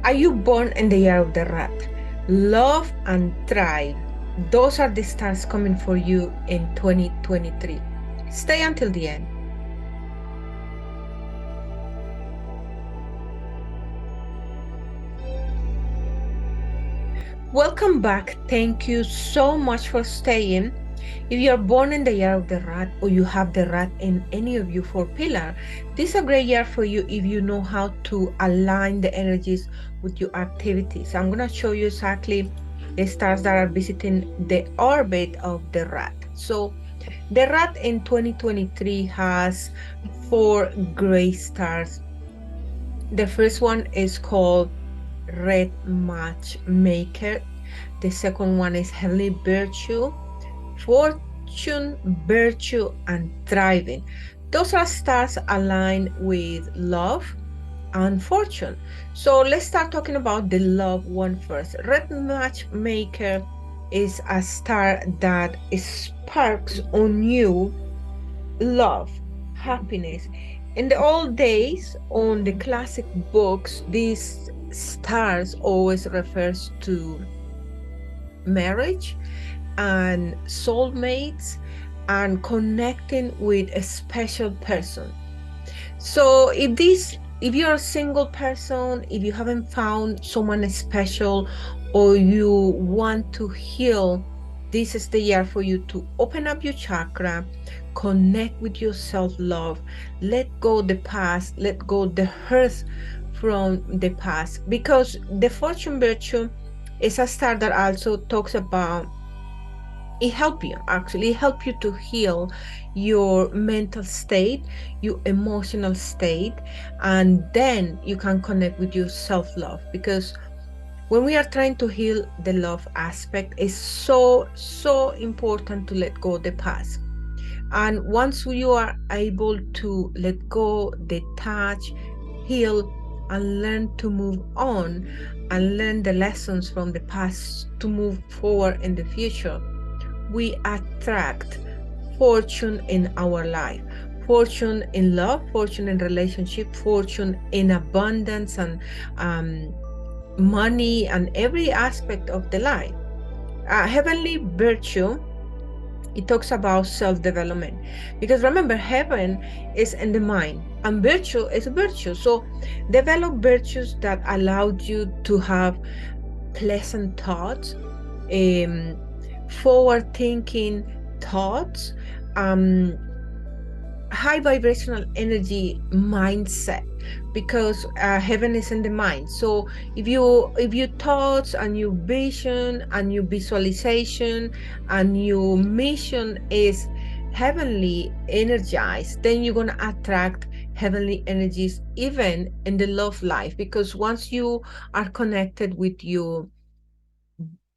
Are you born in the year of the rat? Love and thrive. Those are the stars coming for you in 2023. Stay until the end. Welcome back. Thank you so much for staying. If you are born in the year of the rat or you have the rat in any of you four pillar, this is a great year for you if you know how to align the energies with your activities. I'm going to show you exactly the stars that are visiting the orbit of the rat. So the rat in 2023 has four great stars. The first one is called Red Matchmaker. The second one is Heavenly Virtue, Fortune, Virtue, and Thriving. Those are stars aligned with love and fortune. So let's start talking about the love one first. Red Matchmaker is a star that sparks on you love, happiness. In the old days, on the classic books, these stars always refers to marriage and soulmates and connecting with a special person. So if you're a single person, if you haven't found someone special or you want to heal, this is the year for you to open up your chakra, connect with your self-love, let go the past, let go the hurt from the past. Because the fortune virtue is a star that also talks about it help you to heal your mental state, your emotional state, and then you can connect with your self-love. Because when we are trying to heal the love aspect, it's so important to let go the past. And once you are able to let go, detach, heal, and learn to move on and learn the lessons from the past to move forward in the future, we attract fortune in our life. Fortune in love, fortune in relationship, fortune in abundance and money and every aspect of the life. Heavenly virtue, it talks about self-development, because remember, heaven is in the mind and virtue is virtue. So develop virtues that allowed you to have pleasant thoughts, forward thinking thoughts, high vibrational energy mindset, because heaven is in the mind. So if your thoughts and your vision and your visualization and your mission is heavenly energized, then you're going to attract heavenly energies even in the love life. Because once you are connected with your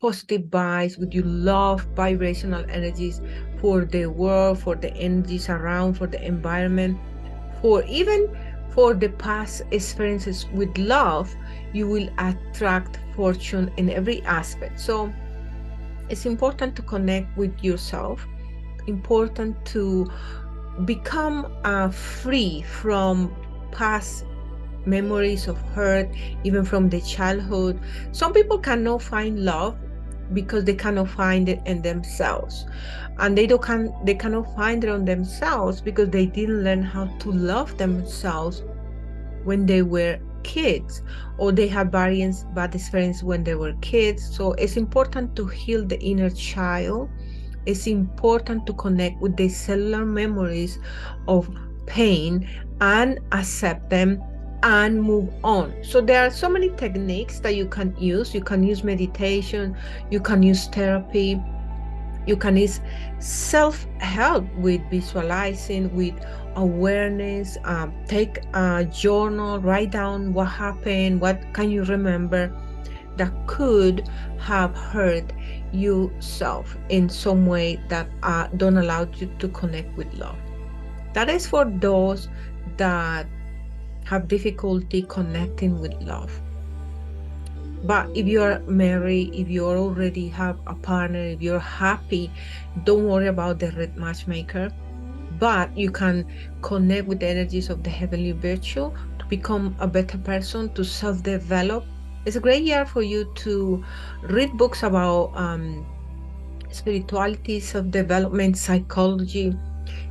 positive vibes, with your love vibrational energies for the world, for the energies around, for the environment, for even for the past experiences with love, you will attract fortune in every aspect. So it's important to connect with yourself, important to become free from past memories of hurt, even from the childhood. Some people cannot find love because they cannot find it in themselves, and they cannot find it on themselves because they didn't learn how to love themselves when they were kids, or they had various bad experiences when they were kids. So it's important to heal the inner child. It's important to connect with the cellular memories of pain and accept them and move on. So there are so many techniques that you can use. You can use meditation, you can use therapy, you can use self-help with visualizing, with awareness. Take a journal, write down what happened, what can you remember that could have hurt yourself in some way that don't allow you to connect with love. That is for those that have difficulty connecting with love. But if you're married, if you already have a partner, if you're happy, don't worry about the red matchmaker. But you can connect with the energies of the heavenly virtue to become a better person, to self-develop, It's a great year for you to read books about spirituality, self-development, psychology,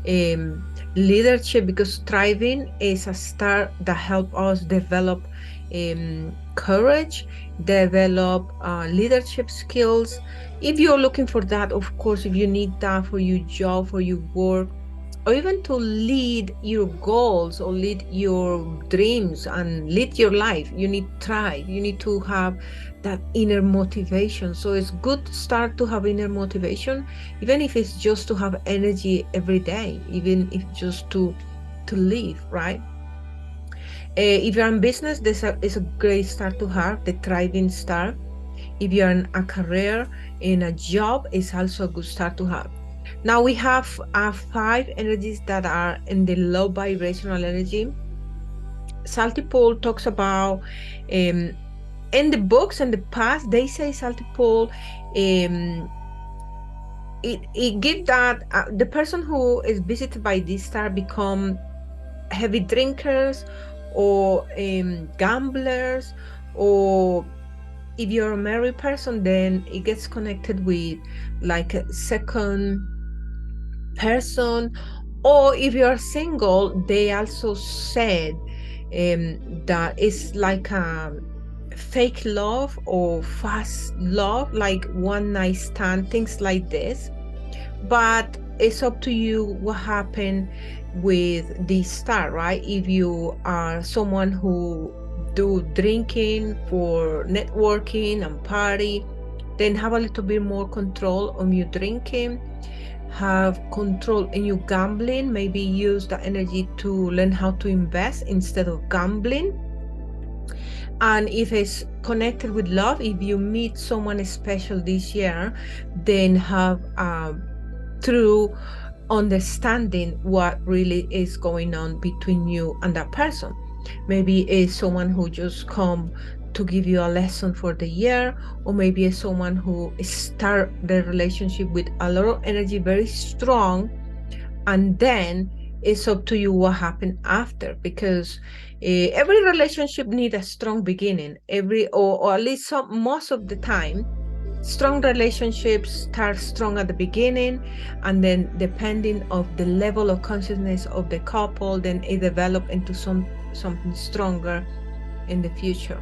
um, leadership, because thriving is a star that help us develop courage, develop leadership skills. If you're looking for that, of course, if you need that for your job, for your work, or even to lead your goals or lead your dreams and lead your life, you need thrive, you need to have that inner motivation. So it's good to start to have inner motivation, even if it's just to have energy every day, even if just to live, right? If you're in business, this is a great start to have the thriving start. If you're in a career, in a job, it's also a good start to have. Now we have five energies that are in the low vibrational energy. Salty Pole talks about, in the books in the past, they say Salty Pole, it gives that the person who is visited by this star become heavy drinkers or gamblers, or if you're a married person, then it gets connected with like a second person. Or if you're single, they also said that it's like a fake love or fast love, like one night stand, things like this. But it's up to you what happened with this star, right? If you are someone who do drinking for networking and party, then have a little bit more control on your drinking, have control in your gambling, maybe use the energy to learn how to invest instead of gambling. And if it's connected with love, if you meet someone special this year, then have true understanding what really is going on between you and that person. Maybe it's someone who just come to give you a lesson for the year, or maybe it's someone who start the relationship with a lot of energy, very strong, and then it's up to you what happened after, because every relationship needs a strong beginning, or at least most of the time strong relationships start strong at the beginning, and then depending of the level of consciousness of the couple, then it develop into something stronger in the future.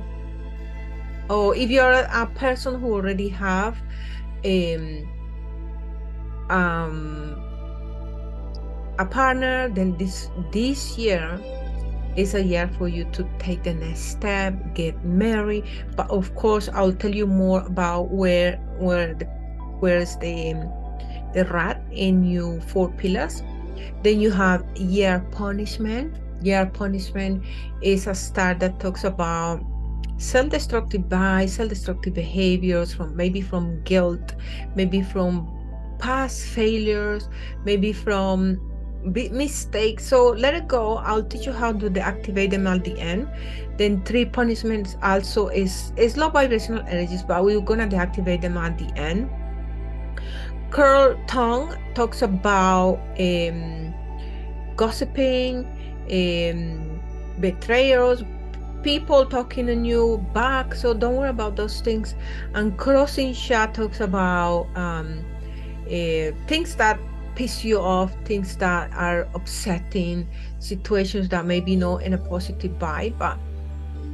Or if you're a person who already have um a partner, then this year is a year for you to take the next step, get married. But of course, I'll tell you more about where's the rat in you four pillars. Then you have year punishment. Year punishment is a star that talks about self-destructive bias, self-destructive behaviors, from guilt, maybe from past failures, maybe from big mistakes. So let it go. I'll teach you how to deactivate them at the end. Then three punishments also is low vibrational energies, but we're gonna deactivate them at the end. Curl tongue talks about gossiping, betrayals, people talking on you back. So don't worry about those things. And crossing shot talks about things that piss you off, things that are upsetting, situations that maybe not in a positive vibe, but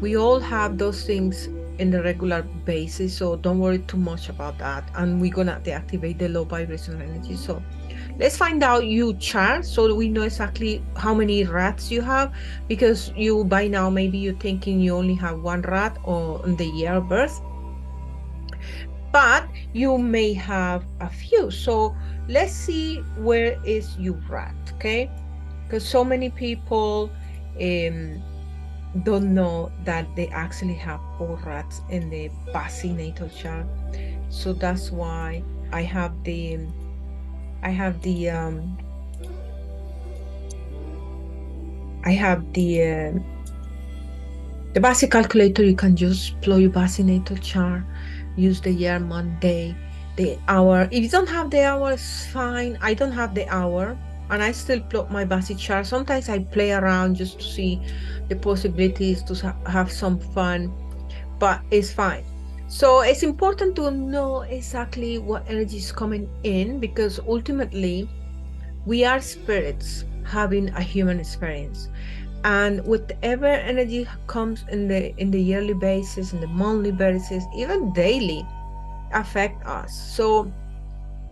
we all have those things in the regular basis. So don't worry too much about that. And we're gonna deactivate the low vibrational energy. So let's find out your chart so we know exactly how many rats you have, because you by now maybe you're thinking you only have one rat on the year of birth, but you may have a few. So let's see where is your rat, okay? Because so many people don't know that they actually have four rats in the Bazi natal chart. So that's why I have the I have the Bazi calculator. You can just plug your Bazi natal chart, use the year, month, day, the hour. If you don't have the hour, it's fine. I don't have the hour, and I still plot my Bazi chart. Sometimes I play around just to see the possibilities to have some fun. but it's fine. So it's important to know exactly what energy is coming in, because ultimately we are spirits having a human experience, and whatever energy comes in the yearly basis, in the monthly basis, even daily, affect us. So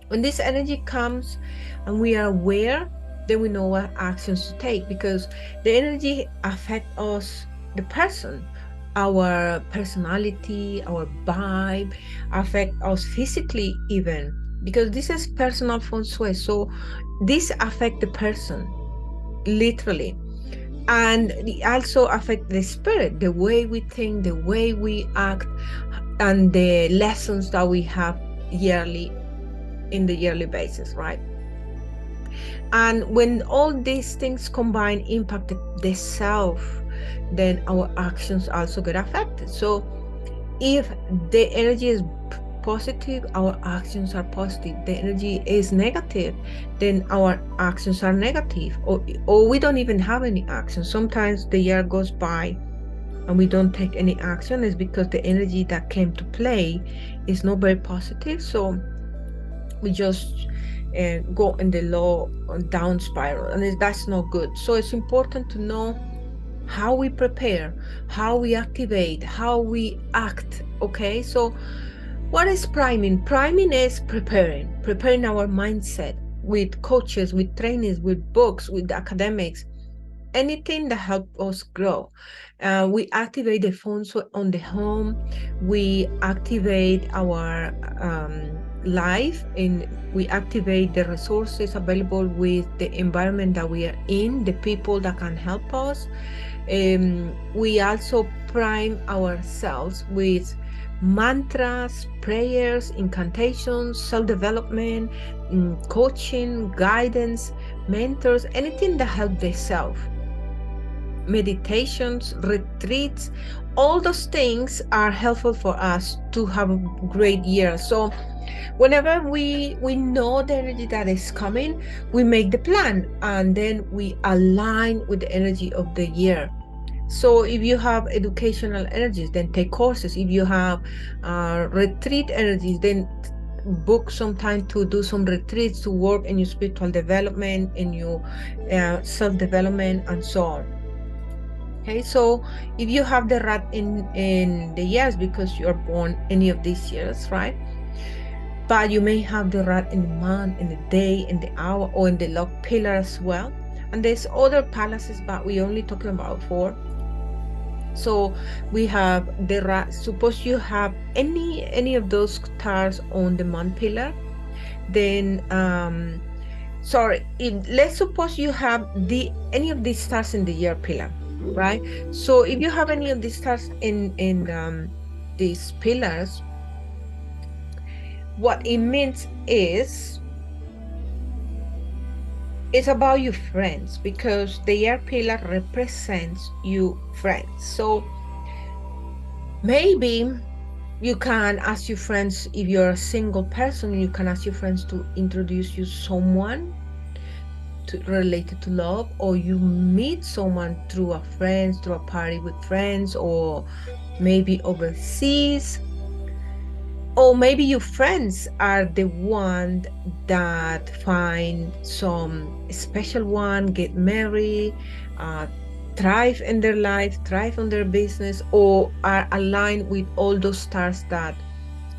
when this energy comes and we are aware, then we know what actions to take, because the energy affect us, the person, our personality, our vibe, affect us physically even, because this is personal feng shui. So this affect the person literally, and it also affect the spirit, the way we think, the way we act, and the lessons that we have yearly, in the yearly basis, right? And when all these things combine impact the self, then our actions also get affected. So if the energy is positive, our actions are positive. The energy is negative, then our actions are negative, or we don't even have any action. Sometimes the year goes by and we don't take any action, is because the energy that came to play is not very positive. So we just go in the low down spiral, and that's not good. So it's important to know how we prepare, how we activate, how we act. Okay, so what is priming? Priming is preparing our mindset with coaches, with trainings, with books, with academics, anything that help us grow. We activate the phones on the home. We activate our life, and we activate the resources available with the environment that we are in, the people that can help us. We also prime ourselves with mantras, prayers, incantations, self-development, coaching, guidance, mentors, anything that helps the self, meditations, retreats. All those things are helpful for us to have a great year. So whenever we know the energy that is coming, we make the plan, and then we align with the energy of the year. So if you have educational energies, then take courses. If you have retreat energies, then book some time to do some retreats, to work in your spiritual development, in your self-development, and so on. Okay, so if you have the rat in the years, because you're born any of these years, right? But you may have the rat in the month, in the day, in the hour, or in the log pillar as well. And there's other palaces, but we're only talking about 4. So we have the rat. Suppose you have any of those stars on the month pillar, then sorry, let's suppose you have any of these stars in the year pillar, right? So if you have any of these stars in these pillars, what it means is it's about your friends, because the year pillar represents you friends. So maybe you can ask your friends, if you're a single person, you can ask your friends to introduce you someone related to love, or you meet someone through a friend, through a party with friends, or maybe overseas, or maybe your friends are the one that find some special one, get married, thrive in their life, thrive on their business, or are aligned with all those stars that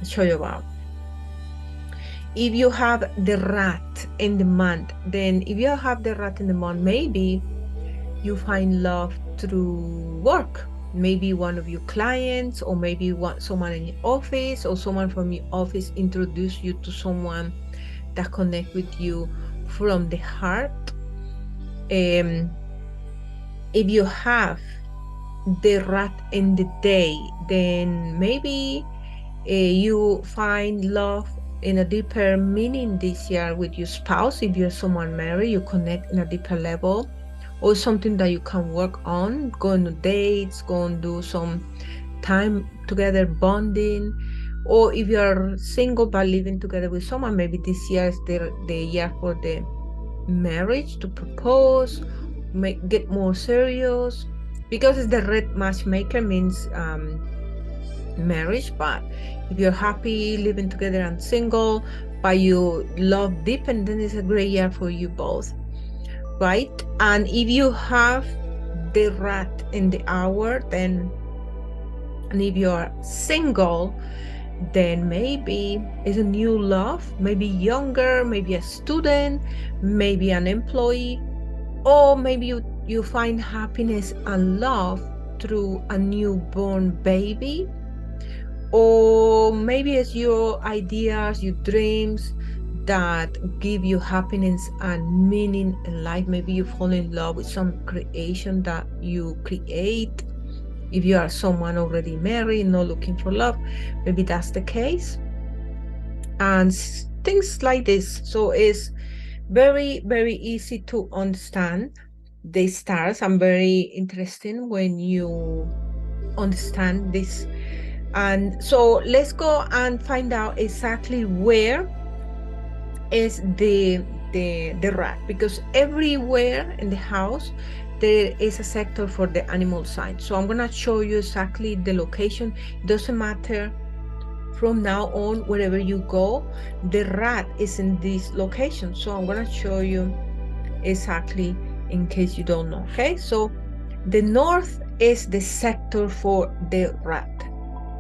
I show you about. If you have the rat in the month, then if you have the rat in the month, maybe you find love through work. Maybe one of your clients, or maybe someone in your office, or someone from your office introduce you to someone that connect with you from the heart. If you have the rat in the day, then maybe you find love in a deeper meaning this year with your spouse. If you're someone married, you connect in a deeper level, or something that you can work on, go on dates, go and do some time together, bonding. Or if you're single but living together with someone, maybe this year is the year for the marriage, to propose, get more serious, because it's the red matchmaker, means marriage. But if you're happy living together and single, but you love deepen, then it's a great year for you both, right? And if you have the rat in the hour, then, and if you're single, then maybe it's a new love, maybe younger, maybe a student, maybe an employee, or maybe you find happiness and love through a newborn baby, or maybe it's your ideas, your dreams that give you happiness and meaning in life. Maybe you fall in love with some creation that you create. If you are someone already married, not looking for love, maybe that's the case. And things like this. So it's very, very easy to understand the stars, and very interesting when you understand this. And so let's go and find out exactly where is the rat, because everywhere in the house there is a sector for the animal sign. So I'm gonna show you exactly the location. It doesn't matter from now on, wherever you go, the rat is in this location. So I'm gonna show you exactly in case you don't know. Okay, so the north is the sector for the rat.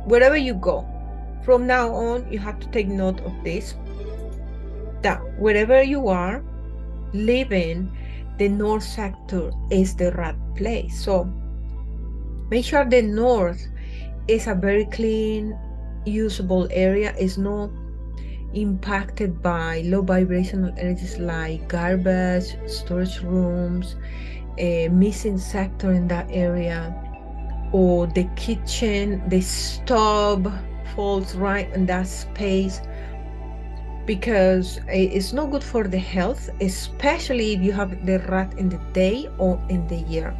Wherever you go, from now on, you have to take note of this, that wherever you are living, the north sector is the rat place. So make sure the north is a very clean, usable area, is not impacted by low vibrational energies like garbage, storage rooms, a missing sector in that area, or the kitchen, the stove falls right in that space, because it's not good for the health, especially if you have the rat in the day or in the year.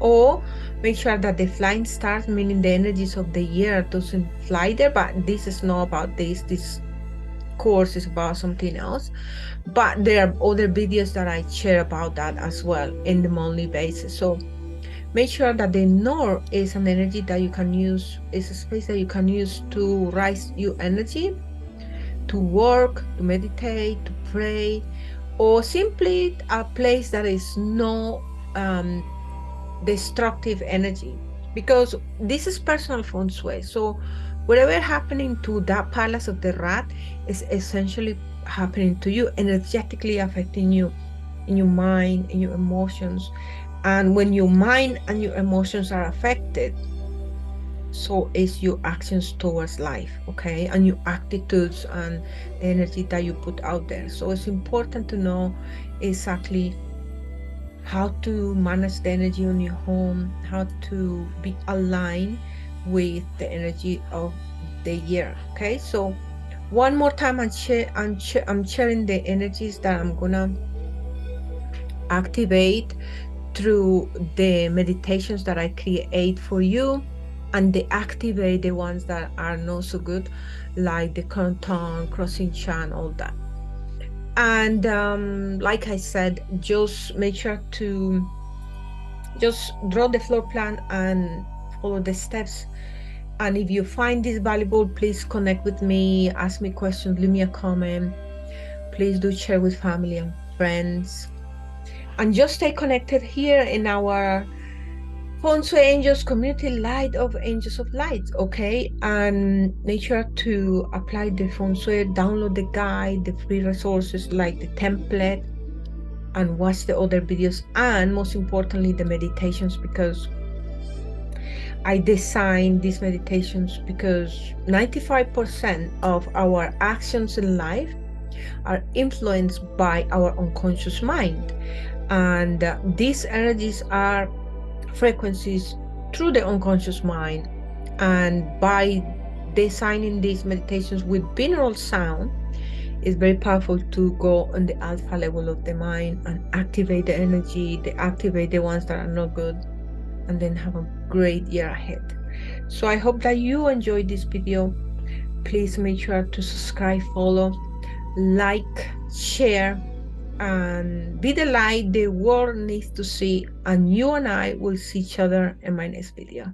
Or make sure that the flying stars, meaning the energies of the year, doesn't fly there. But this is not about this course is about something else. But there are other videos that I share about that as well in the monthly basis. So make sure that the north is an energy that you can use, is a space that you can use to rise your energy, to work, to meditate, to pray, or simply a place that is no destructive energy, because this is personal Feng Shui. So whatever happening to that palace of the rat is essentially happening to you, energetically affecting you in your mind, in your emotions. And when your mind and your emotions are affected, so is your actions towards life, okay, and your attitudes and the energy that you put out there. So it's important to know exactly how to manage the energy on your home, how to be aligned with the energy of the year. Okay, so one more time, I'm sharing the energies that I'm gonna activate through the meditations that I create for you, and they activate the ones that are not so good, like the canton, crossing chan, all that. And like I said, just make sure to just draw the floor plan and follow the steps. And if you find this valuable, please connect with me, ask me questions, leave me a comment. Please do share with family and friends. And just stay connected here in our Fengshuiangels community, Light of Angels of Light, okay? And make sure to apply the Feng Shui, download the guide, the free resources like the template, and watch the other videos, and most importantly, the meditations, because I designed these meditations because 95% of our actions in life are influenced by our unconscious mind. And these energies are frequencies through the unconscious mind. And by designing these meditations with binaural sound, it's very powerful to go on the alpha level of the mind and activate the energy, deactivate the ones that are not good, and then have a great year ahead. So I hope that you enjoyed this video. Please make sure to subscribe, follow, like, share, and be the light the world needs to see. And you and I will see each other in my next video.